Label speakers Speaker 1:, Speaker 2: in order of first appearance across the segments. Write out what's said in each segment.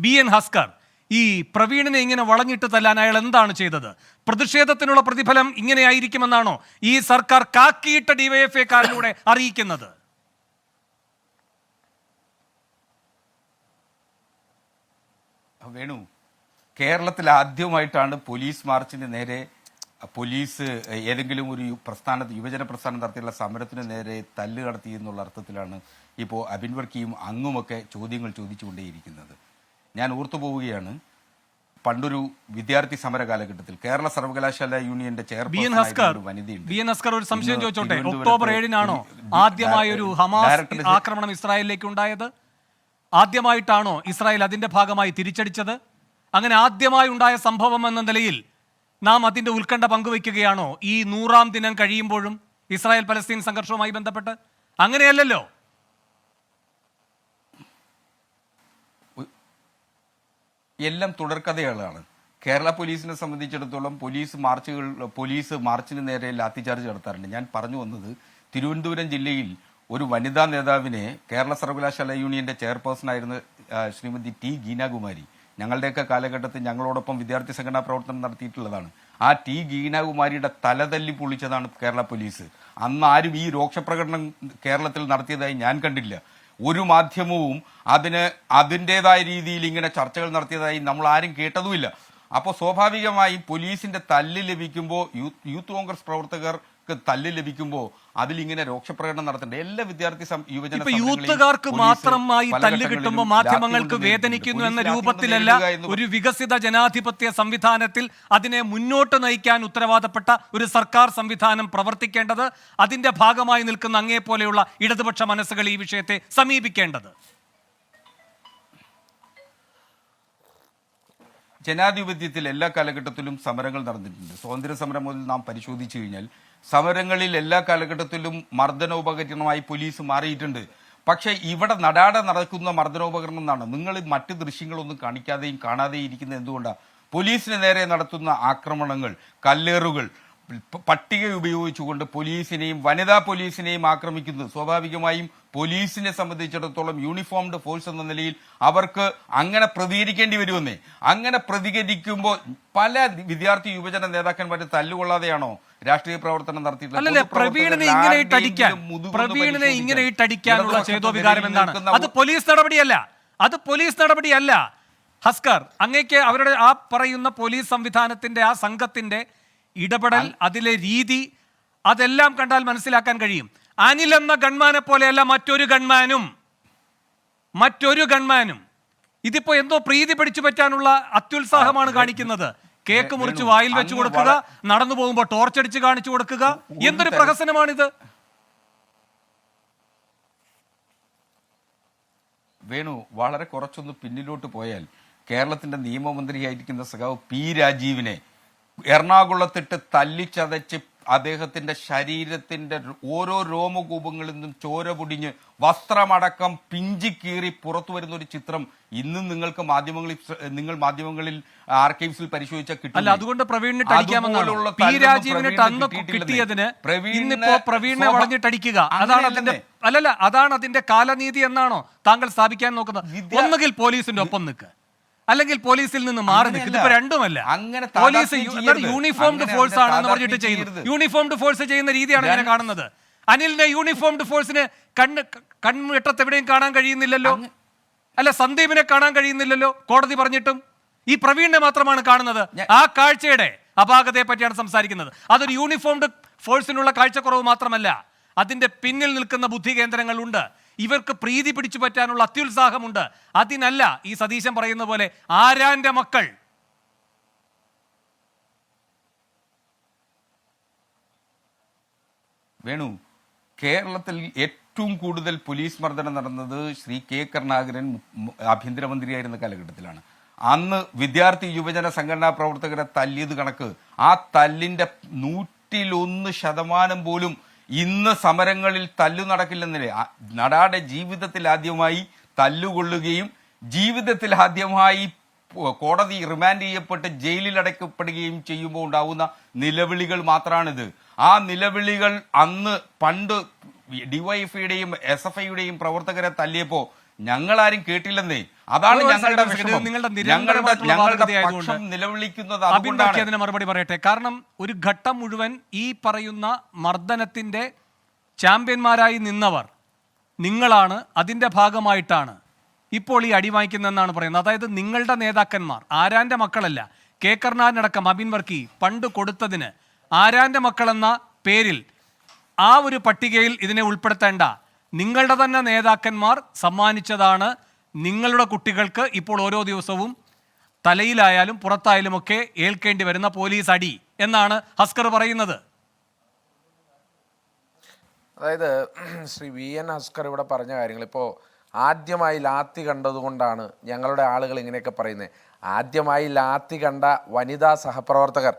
Speaker 1: BN Haskar, ഈ പ്രവീണിനെ ഇങ്ങനെ വളഞ്ഞിട്ട് തല്ലാൻ അയാൾ എന്താണ് ചെയ്തത്? പ്രതിഷേധത്തിനുള്ള പ്രതിഫലം ഇങ്ങനെയായിരിക്കുമെന്നാണോ ഈ സർക്കാർ കാക്കിയിട്ട ഡിവൈഎഫ്ഐക്കാരിലൂടെ അറിയിക്കുന്നത്?
Speaker 2: വേണു, കേരളത്തിൽ ആദ്യമായിട്ടാണ് പോലീസ് മാർച്ചിന് നേരെ പോലീസ് ഏതെങ്കിലും ഒരു പ്രസ്ഥാനത്ത് യുവജന പ്രസ്ഥാനം നടത്തിയുള്ള സമരത്തിന് നേരെ തല്ല് കടത്തി എന്നുള്ള അർത്ഥത്തിലാണ് ഇപ്പോൾ അബിൻ വർക്കിയും അങ്ങുമൊക്കെ ചോദ്യങ്ങൾ ചോദിച്ചുകൊണ്ടേയിരിക്കുന്നത്. ഞാൻ ഓർത്തു പോവുകയാണ്, പണ്ടൊരു വിദ്യാർത്ഥി സമര കാലഘട്ടത്തിൽ കേരള സർവകലാശാല യൂണിയന്റെ ചെയർപേഴ്സൺ വനിതയുണ്ട്.
Speaker 1: BN ഹസ്കർ, ഒരു സംശയം ചോദിച്ചോട്ടെ? ഒക്ടോബർ 7-നാണോ ആദ്യമായൊരു ഹമാസ് ആക്രമണം ഇസ്രായേലിലേക്ക് ഉണ്ടായത്? ആദ്യമായിട്ടാണോ ഇസ്രായേൽ അതിന്റെ ഭാഗമായി തിരിച്ചടിച്ചത്? അങ്ങനെ ആദ്യമായി ഉണ്ടായ സംഭവം എന്ന നിലയിൽ നാം അതിന്റെ ഉത്കണ്ഠ പങ്കുവയ്ക്കുകയാണോ ഈ 100-ാം ദിനം കഴിയുമ്പോഴും ഇസ്രായേൽ പലസ്തീൻ സംഘർഷവുമായി ബന്ധപ്പെട്ട്? അങ്ങനെയല്ലല്ലോ.
Speaker 2: എല്ലാം തുടർക്കഥകളാണ്. കേരള പോലീസിനെ സംബന്ധിച്ചിടത്തോളം പോലീസ് മാർച്ചിന് നേരെ ലാത്തിചാർജ് നടത്താറുണ്ട്. ഞാൻ പറഞ്ഞു വന്നത്, തിരുവനന്തപുരം ജില്ലയിൽ ഒരു വനിതാ നേതാവിനെ കേരള സർവകലാശാല യൂണിയന്റെ ചെയർപേഴ്സണായിരുന്ന ശ്രീമതി ടി ഗീനാകുമാരി, ഞങ്ങളുടെയൊക്കെ കാലഘട്ടത്തിൽ ഞങ്ങളോടൊപ്പം വിദ്യാർത്ഥി സംഘടനാ പ്രവർത്തനം നടത്തിയിട്ടുള്ളതാണ്. ആ ടി ഗീനാകുമാരിയുടെ തലതല്ലി പൊളിച്ചതാണ് കേരള പോലീസ്. അന്ന് ആരും ഈ രോക്ഷപ്രകടനം കേരളത്തിൽ നടത്തിയതായി ഞാൻ കണ്ടില്ല. ഒരു മാധ്യമവും അതിൻ്റെതായ രീതിയിൽ ഇങ്ങനെ ചർച്ചകൾ നടത്തിയതായി നമ്മൾ ആരും കേട്ടതുമില്ല. അപ്പോൾ സ്വാഭാവികമായി പോലീസിന്റെ തല്ല് ലഭിക്കുമ്പോൾ, യൂത്ത് കോൺഗ്രസ് പ്രവർത്തകർക്ക് തല്ല് ലഭിക്കുമ്പോൾ അതിലിങ്ങനെ രോക്ഷപ്രകടനം നടത്തേണ്ട എല്ലാ വിദ്യാർത്ഥി
Speaker 1: യൂത്തുകാർക്ക് മാത്രമായി തല്ല് കിട്ടുമ്പോൾ മാധ്യമങ്ങൾക്ക് വേദനിക്കുന്നു എന്ന രൂപത്തിലല്ല ഒരു വികസിത ജനാധിപത്യ സംവിധാനത്തിൽ അതിനെ മുന്നോട്ട് നയിക്കാൻ ഉത്തരവാദപ്പെട്ട ഒരു സർക്കാർ സംവിധാനം പ്രവർത്തിക്കേണ്ടത്. അതിന്റെ ഭാഗമായി നിൽക്കുന്ന അങ്ങേപ്പോലെയുള്ള ഇടതുപക്ഷ മനസ്സുകൾ ഈ വിഷയത്തെ സമീപിക്കേണ്ടത്.
Speaker 2: ജനാധിപത്യത്തിൽ എല്ലാ കാലഘട്ടത്തിലും സമരങ്ങൾ നടന്നിട്ടുണ്ട്. സ്വാതന്ത്ര്യ സമരം മുതൽ നാം പരിശോധിച്ചു കഴിഞ്ഞാൽ സമരങ്ങളിൽ എല്ലാ കാലഘട്ടത്തിലും മർദ്ദനോപകരണമായി പോലീസ് മാറിയിട്ടുണ്ട്. പക്ഷേ ഇവിടെ നടാടെ നടക്കുന്ന മർദ്ദനോപകരണം എന്നാണ്. നിങ്ങൾ മറ്റ് ദൃശ്യങ്ങളൊന്നും കാണിക്കാതെയും കാണാതെയും ഇരിക്കുന്നത് എന്തുകൊണ്ടാണ്? പോലീസിന് നേരെ നടത്തുന്ന ആക്രമണങ്ങൾ, കല്ലേറുകൾ, പട്ടിക ഉപയോഗിച്ചുകൊണ്ട് പോലീസിനെയും വനിതാ പോലീസിനെയും ആക്രമിക്കുന്നത് സ്വാഭാവികമായും പോലീസിനെ സംബന്ധിച്ചിടത്തോളം യൂണിഫോംഡ് ഫോഴ്സ് എന്ന നിലയിൽ അവർക്ക് അങ്ങനെ പ്രതികരിക്കേണ്ടി വരുമെന്നേ. അങ്ങനെ പ്രതികരിക്കുമ്പോൾ പല വിദ്യാർത്ഥി യുവജന നേതാക്കന്മാരെ തല്ലുകൊള്ളാതെയാണോ രാഷ്ട്രീയ പ്രവർത്തനം നടത്തിയിട്ടുള്ളത്?
Speaker 1: പ്രവീണിനെ ഇങ്ങനെ ഇട്ടടിക്കാനുള്ള ചേതോവികാരം എന്താണ്? അത് പോലീസ് നടപടിയല്ല, അത് പോലീസ് നടപടിയല്ല. ഹസ്കർ, അങ്ങേക്ക് അവരുടെ ആ പറയുന്ന പോലീസ് സംവിധാനത്തിന്റെ ആ സംഘത്തിന്റെ ഇടപെടൽ, അതിലെ രീതി, അതെല്ലാം കണ്ടാൽ മനസ്സിലാക്കാൻ കഴിയും. അനിൽ എന്ന ഗൺമാനെ പോലെയല്ല മറ്റൊരു ഗൺമാനും ഇതിപ്പോ എന്തോ പ്രീതി പിടിച്ചു പറ്റാനുള്ള അത്യുത്സാഹമാണ് കാണിക്കുന്നത്. കേക്ക് മുറിച്ച് വായിൽ വെച്ചു കൊടുക്കുക, നടന്നു പോകുമ്പോൾ ടോർച്ചടിച്ച് കാണിച്ചു കൊടുക്കുക. എന്തൊരു പ്രഹസനമാണിത്?
Speaker 2: വേണു, വളരെ കുറച്ചൊന്ന് പിന്നിലോട്ട് പോയാൽ കേരളത്തിന്റെ നിയമമന്ത്രിയായിരിക്കുന്ന സഖാവ് പി രാജീവിനെ എറണാകുളത്തിട്ട് തല്ലിച്ചതച്ച് അദ്ദേഹത്തിന്റെ ശരീരത്തിന്റെ ഓരോ രോമകൂപങ്ങളിൽ നിന്നും ചോര പൊടിഞ്ഞ് വസ്ത്രമടക്കം പിഞ്ചിക്കീറി പുറത്തു വരുന്ന ഒരു ചിത്രം ഇന്നും നിങ്ങൾ മാധ്യമങ്ങളിൽ ആർക്കൈവ്സിൽ പരിശോധിച്ചാൽ കിട്ടില്ല.
Speaker 1: അതുകൊണ്ട് പ്രവീണിനെ അടിക്കാമെന്നുള്ള പി രാജീവിനെ കിട്ടിയതിന് ഇന്നിപ്പോ പ്രവീണിനെ വളഞ്ഞിട്ടടിക്കുക, അതാണ് അതിന്റെ കാലനീതി എന്നാണോ താങ്കൾ സ്ഥാപിക്കാൻ നോക്കുന്നത്? ഒന്നുകിൽ പോലീസിന്റെ ഒപ്പം നിൽക്കുക, അല്ലെങ്കിൽ പോലീസിൽ നിന്ന് മാറി നിൽക്കുന്നത്. ഇപ്പൊ രണ്ടുമല്ല. പോലീസ് യൂണിഫോംഡ് ഫോഴ്സ് ആണെന്ന് പറഞ്ഞിട്ട് ചെയ്യുന്നു. യൂണിഫോംഡ് ഫോഴ്സ് ചെയ്യുന്ന രീതിയാണ് ഇങ്ങനെ കാണുന്നത്. അനിലിനെ യൂണിഫോംഡ് ഫോഴ്സിന് കൺവെട്ടത്ത് എവിടെയും കാണാൻ കഴിയുന്നില്ലല്ലോ. അല്ല, സന്ദീപിനെ കാണാൻ കഴിയുന്നില്ലല്ലോ കോടതി പറഞ്ഞിട്ടും. ഈ പ്രവീണിനെ മാത്രമാണ് കാണുന്നത്. ആ കാഴ്ചയുടെ അപാകതയെ പറ്റിയാണ് സംസാരിക്കുന്നത്. അതൊരു യൂണിഫോംഡ് ഫോഴ്സിനുള്ള കാഴ്ചക്കുറവ് മാത്രമല്ല, അതിന്റെ പിന്നിൽ നിൽക്കുന്ന ബുദ്ധി കേന്ദ്രങ്ങളുണ്ട്. ഇവർക്ക് പ്രീതി പിടിച്ചു പറ്റാനുള്ള അത്യുത്സാഹമുണ്ട്. അതിനല്ല ഈ സതീശൻ പറയുന്ന പോലെ ആരാന്റെ മക്കൾ.
Speaker 2: വേണു, കേരളത്തിൽ ഏറ്റവും കൂടുതൽ പോലീസ് മർദ്ദനം നടന്നത് ശ്രീ കെ കരുണാകരൻ ആഭ്യന്തരമന്ത്രിയായിരുന്ന കാലഘട്ടത്തിലാണ്. അന്ന് വിദ്യാർത്ഥി യുവജന സംഘടനാ പ്രവർത്തകരെ തല്ലിയത് കണക്ക് ആ തല്ലിന്റെ 101% പോലും ഇന്ന് സമരങ്ങളിൽ തല്ലു നടക്കില്ലെന്നില്ലേ. നടാടെ ജീവിതത്തിൽ ആദ്യമായി തല്ലുകൊള്ളുകയും ജീവിതത്തിൽ ആദ്യമായി കോടതി റിമാൻഡ് ചെയ്യപ്പെട്ട് ജയിലിൽ അടയ്ക്കപ്പെടുകയും ചെയ്യുമ്പോൾ ഉണ്ടാവുന്ന നിലവിളികൾ മാത്രമാണിത്. ആ നിലവിളികൾ പണ്ട് ഡിവൈഎഫ്ഐയുടെയും SFIയുടെയും പ്രവർത്തകരെ തല്ലിയപ്പോൾ ഞങ്ങളാരും കേട്ടില്ലെന്നേ. അതാണ് ഞങ്ങളുടെ വിഷമം. ഞങ്ങളുടെ പക്ഷം നിലവിളിക്കുന്നത് അതുകൊണ്ടാണ്.
Speaker 1: അതിന് മറുപടി പറയട്ടെ. കാരണം ഒരു ഘട്ടം മുഴുവൻ ഈ പറയുന്ന മർദ്ദനത്തിന്റെ ചാമ്പ്യന്മാരായി നിന്നവർ നിങ്ങളാണ്. അതിന്റെ ഭാഗമായിട്ടാണ് ഇപ്പോൾ ഈ അടി വാങ്ങിക്കുന്നതെന്നാണ് പറയുന്നത്. അതായത് നിങ്ങളുടെ നേതാക്കന്മാർ ആരാന്റെ മക്കളല്ല, കെ കരുണാകരനടക്കം അബിൻ വർക്കി പണ്ട് കൊടുത്തതിന് ആരാന്റെ മക്കളെന്ന പേരിൽ ആ ഒരു പട്ടികയിൽ ഇതിനെ ഉൾപ്പെടുത്തേണ്ട നിങ്ങളുടെ തന്നെ നേതാക്കന്മാർ സമ്മാനിച്ചതാണ് നിങ്ങളുടെ കുട്ടികൾക്ക് ഇപ്പോൾ ഓരോ ദിവസവും തലയിലായാലും പുറത്തായാലും ഒക്കെ ഏൽക്കേണ്ടി വരുന്ന പോലീസ് അടി എന്നാണ് ഹസ്കർ പറയുന്നത്.
Speaker 3: അതായത് ശ്രീ വി എൻ ഹസ്കർ ഇവിടെ പറഞ്ഞ കാര്യങ്ങൾ ഇപ്പോൾ ആദ്യമായി ലാത്തി കണ്ടതുകൊണ്ടാണ് ഞങ്ങളുടെ ആളുകൾ ഇങ്ങനെയൊക്കെ പറയുന്നത്. ആദ്യമായി ലാത്തി കണ്ട വനിതാ സഹപ്രവർത്തകർ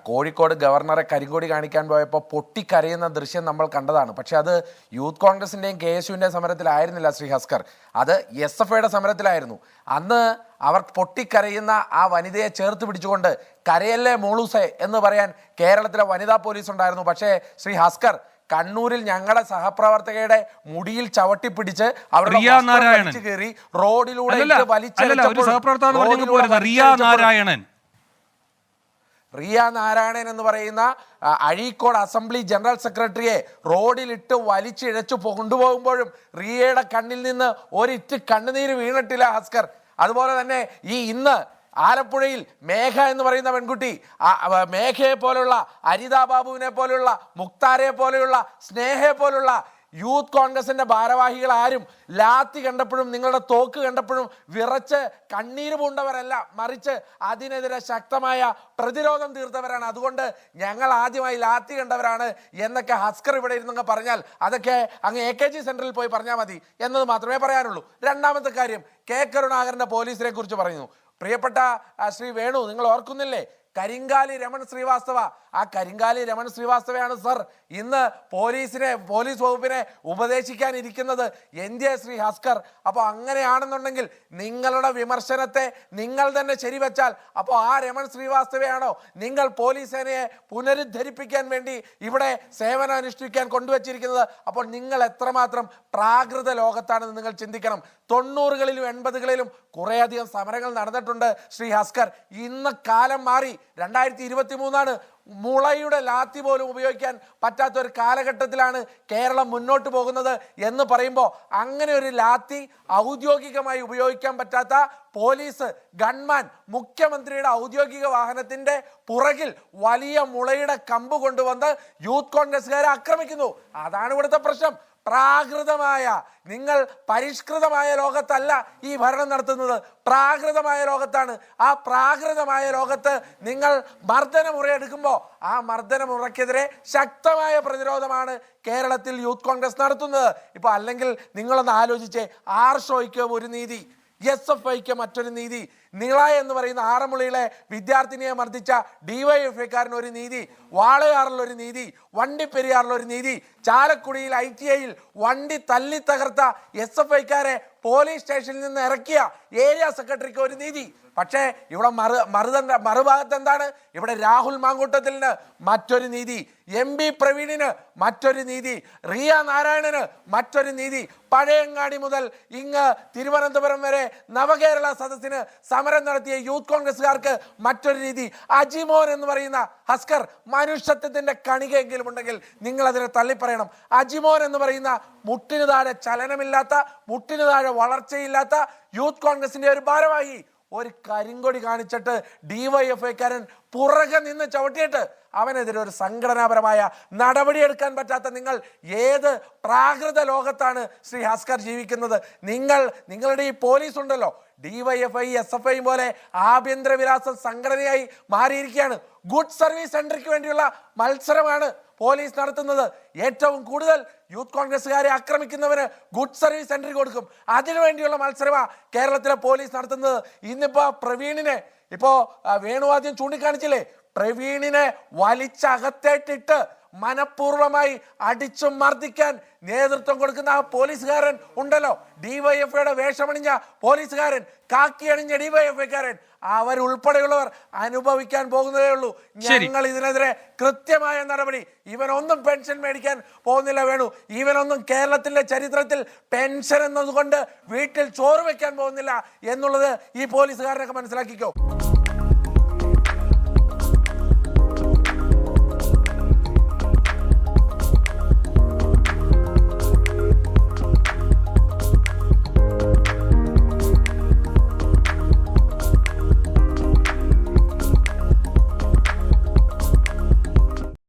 Speaker 3: കോഴിക്കോട് ഗവർണറെ കരിങ്കൊടി കാണിക്കാൻ പോയപ്പോൾ പൊട്ടിക്കരയുന്ന ദൃശ്യം നമ്മൾ കണ്ടതാണ്. പക്ഷെ അത് യൂത്ത് കോൺഗ്രസിൻ്റെയും കെ എസ് യുവിൻ്റെയും സമരത്തിലായിരുന്നില്ല ശ്രീ ഹസ്കർ, അത് SF-യുടെ സമരത്തിലായിരുന്നു. അന്ന് അവർ പൊട്ടിക്കരയുന്ന ആ വനിതയെ ചേർത്ത് പിടിച്ചുകൊണ്ട് കരയല്ലേ മോളൂസെ എന്ന് പറയാൻ കേരളത്തിലെ വനിതാ പോലീസ് ഉണ്ടായിരുന്നു. പക്ഷേ ശ്രീ ഹസ്കർ, കണ്ണൂരിൽ ഞങ്ങളുടെ സഹപ്രവർത്തകയുടെ മുടിയിൽ ചവിട്ടിപ്പിടിച്ച് അവരുടെ കയറി റോഡിലൂടെ റിയ നാരായണൻ എന്ന് പറയുന്ന അഴീക്കോട് അസംബ്ലി ജനറൽ സെക്രട്ടറിയെ റോഡിലിട്ട് വലിച്ചിഴച്ചു കൊണ്ടുപോകുമ്പോഴും റിയയുടെ കണ്ണിൽ നിന്ന് ഒരിറ്റ് കണ്ണുനീര് വീണിട്ടില്ല ഹസ്കർ. അതുപോലെ തന്നെ ഈ ഇന്ന് ആലപ്പുഴയിൽ മേഘ എന്ന് പറയുന്ന പെൺകുട്ടി, മേഘയെ പോലുള്ള അരിതാ ബാബുവിനെ പോലുള്ള മുക്താരയെ പോലെയുള്ള സ്നേഹയെ പോലുള്ള യൂത്ത് കോൺഗ്രസിന്റെ ഭാരവാഹികൾ ആരും ലാത്തി കണ്ടപ്പോഴും നിങ്ങളുടെ തോക്ക് കണ്ടപ്പോഴും വിറച്ച് കണ്ണീര് പൂണ്ടവരല്ല, മറിച്ച് അതിനെതിരെ ശക്തമായ പ്രതിരോധം തീർത്തവരാണ്. അതുകൊണ്ട് ഞങ്ങൾ ആദ്യമായി ലാത്തി കണ്ടവരാണ് എന്നൊക്കെ ഹസ്കർ ഇവിടെ ഇരുന്നങ്ങ് പറഞ്ഞാൽ അതൊക്കെ അങ്ങ് AKG സെന്ററിൽ പോയി പറഞ്ഞാൽ മതി എന്നത് മാത്രമേ പറയാനുള്ളൂ. രണ്ടാമത്തെ കാര്യം, കെ കരുണാകരന്റെ പോലീസിനെ കുറിച്ച് പറയുന്നു. പ്രിയപ്പെട്ട ശ്രീ വേണു, നിങ്ങൾ ഓർക്കുന്നില്ലേ കരിങ്കാലി രമൺ ശ്രീവാസ്തവ? ആ കരിങ്കാലി രമൺ ശ്രീവാസ്തവയാണ് സർ ഇന്ന് പോലീസ് വകുപ്പിനെ ഉപദേശിക്കാനിരിക്കുന്നത്. എന്തിയെ ശ്രീ ഹസ്കർ? അപ്പോൾ അങ്ങനെയാണെന്നുണ്ടെങ്കിൽ നിങ്ങളുടെ വിമർശനത്തെ നിങ്ങൾ തന്നെ ശരിവെച്ചാൽ അപ്പോൾ ആ രമൺ ശ്രീവാസ്തവയാണോ നിങ്ങൾ പോലീസ് സേനയെ പുനരുദ്ധരിപ്പിക്കാൻ വേണ്ടി ഇവിടെ സേവനം അനുഷ്ഠിക്കാൻ കൊണ്ടുവച്ചിരിക്കുന്നത്? അപ്പോൾ നിങ്ങൾ എത്രമാത്രം പ്രാകൃത ലോകത്താണെന്ന് നിങ്ങൾ ചിന്തിക്കണം. 90കളിലും 80കളിലും കുറേയധികം സമരങ്ങൾ നടന്നിട്ടുണ്ട് ശ്രീ ഹസ്കർ. ഇന്ന് കാലം മാറി, 2023 മുളയുടെ ലാത്തി പോലും ഉപയോഗിക്കാൻ പറ്റാത്ത ഒരു കാലഘട്ടത്തിലാണ് കേരളം മുന്നോട്ട് പോകുന്നത് എന്ന് പറയുമ്പോൾ അങ്ങനെ ഒരു ലാത്തി ഔദ്യോഗികമായി ഉപയോഗിക്കാൻ പറ്റാത്ത പോലീസ് ഗൺമാൻ മുഖ്യമന്ത്രിയുടെ ഔദ്യോഗിക വാഹനത്തിന്റെ പുറകിൽ വലിയ മുളയുടെ കമ്പ് കൊണ്ടുവന്ന് യൂത്ത് കോൺഗ്രസ്സുകാരെ ആക്രമിക്കുന്നു. അതാണ് ഇവിടുത്തെ പ്രശ്നം. പ്രാകൃതമായ, നിങ്ങൾ പരിഷ്കൃതമായ ലോകത്തല്ല ഈ ഭരണം നടത്തുന്നത്, പ്രാകൃതമായ ലോകത്താണ്. ആ പ്രാകൃതമായ ലോകത്ത് നിങ്ങൾ മർദ്ദനമുറയെടുക്കുമ്പോൾ ആ മർദ്ദനമുറയ്ക്കെതിരെ ശക്തമായ പ്രതിരോധമാണ് കേരളത്തിൽ യൂത്ത് കോൺഗ്രസ് നടത്തുന്നത്. ഇപ്പൊ അല്ലെങ്കിൽ നിങ്ങളൊന്ന് ആലോചിച്ചേ, ആർഷോയ്ക്ക് ഒരു നീതി, SFIക്ക് മറ്റൊരു നീതി, നിള എന്ന് പറയുന്ന ആറന്മുളയിലെ വിദ്യാർത്ഥിനിയെ മർദ്ദിച്ച DYFIക്കാരന് ഒരു നീതി, വാളയാറിൽ ഒരു നീതി, വണ്ടിപ്പെരിയാറിൽ ഒരു നീതി, ചാലക്കുടിയിൽ ITIയിൽ വണ്ടി തല്ലി തകർത്ത SFIക്കാരെ പോലീസ് സ്റ്റേഷനിൽ നിന്ന് ഇറക്കിയ ഏരിയ സെക്രട്ടറിക്ക് ഒരു നീതി. പക്ഷേ ഇവിടെ മറുഭാഗത്ത് എന്താണ്? ഇവിടെ രാഹുൽ മാങ്കൂട്ടത്തിന് മറ്റൊരു നീതി, MP പ്രവീണിന് മറ്റൊരു നീതി, റിയ നാരായണന് മറ്റൊരു നീതി, പഴയങ്ങാടി മുതൽ ഇങ്ങ് തിരുവനന്തപുരം വരെ നവകേരള സദസ്സിന് സമരം നടത്തിയ യൂത്ത് കോൺഗ്രസ്സുകാർക്ക് മറ്റൊരു രീതി. അജിമോൻ എന്ന് പറയുന്ന ഹസ്കർ, മനുഷ്യത്വത്തിന്റെ കണികയെങ്കിലും ഉണ്ടെങ്കിൽ നിങ്ങൾ അതിനെ തള്ളിപ്പറയണം. അജിമോൻ എന്ന് പറയുന്ന മുട്ടിന് താഴെ ചലനമില്ലാത്ത, മുട്ടിന് താഴെ വളർച്ചയില്ലാത്ത യൂത്ത് കോൺഗ്രസിന്റെ ഒരു ഭാരവാഹി ഒരു കരിങ്കൊടി കാണിച്ചിട്ട് DYFIക്കാരൻ പുറകെ നിന്ന് ചവിട്ടിയിട്ട് അവനെതിരെ ഒരു സംഘടനാപരമായ നടപടിയെടുക്കാൻ പറ്റാത്ത നിങ്ങൾ ഏത് പ്രാകൃത ലോകത്താണ് ശ്രീ ഹസ്കർ ജീവിക്കുന്നത്? നിങ്ങളുടെ ഈ പോലീസ് ഉണ്ടല്ലോ, DYFI SFI പോലെ ആഭ്യന്തര വിലാസ സംഘടനയായി മാറിയിരിക്കുകയാണ്. ഗുഡ് സർവീസ് സെന്ററിക്ക് വേണ്ടിയുള്ള മത്സരമാണ് പോലീസ് നടത്തുന്നത്. ഏറ്റവും കൂടുതൽ യൂത്ത് കോൺഗ്രസ്സുകാരെ ആക്രമിക്കുന്നവന് ഗുഡ് സർവീസ് സെന്റർ കൊടുക്കും. അതിനുവേണ്ടിയുള്ള മത്സരമാണ് കേരളത്തിലെ പോലീസ് നടത്തുന്നത്. ഇന്നിപ്പോ പ്രവീണിനെ, ഇപ്പോ വേണുവാദ്യം ചൂണ്ടിക്കാണിച്ചില്ലേ, പ്രവീണിനെ വലിച്ചകത്തേറ്റിട്ട് മനഃപൂർവ്വമായി അടിച്ചു മർദ്ദിക്കാൻ നേതൃത്വം കൊടുക്കുന്ന ആ പോലീസുകാരൻ ഉണ്ടല്ലോ, ഡിവൈഎഫ്ഐയുടെ വേഷമണിഞ്ഞ പോലീസുകാരൻ, കാക്കി അണിഞ്ഞ ഡിവൈഎഫ്ഐക്കാരൻ, അവരുൾപ്പെടെയുള്ളവർ അനുഭവിക്കാൻ പോകുന്നതേ ഉള്ളൂ. ഞങ്ങൾ ഇതിനെതിരെ കൃത്യമായ നടപടി. ഇവനൊന്നും പെൻഷൻ മേടിക്കാൻ പോകുന്നില്ല വേണു, ഇവനൊന്നും കേരളത്തിന്റെ ചരിത്രത്തിൽ പെൻഷൻ എന്നതുകൊണ്ട് വീട്ടിൽ ചോറ് വെക്കാൻ പോകുന്നില്ല എന്നുള്ളത് ഈ പോലീസുകാരനൊക്കെ മനസ്സിലാക്കിക്കോ.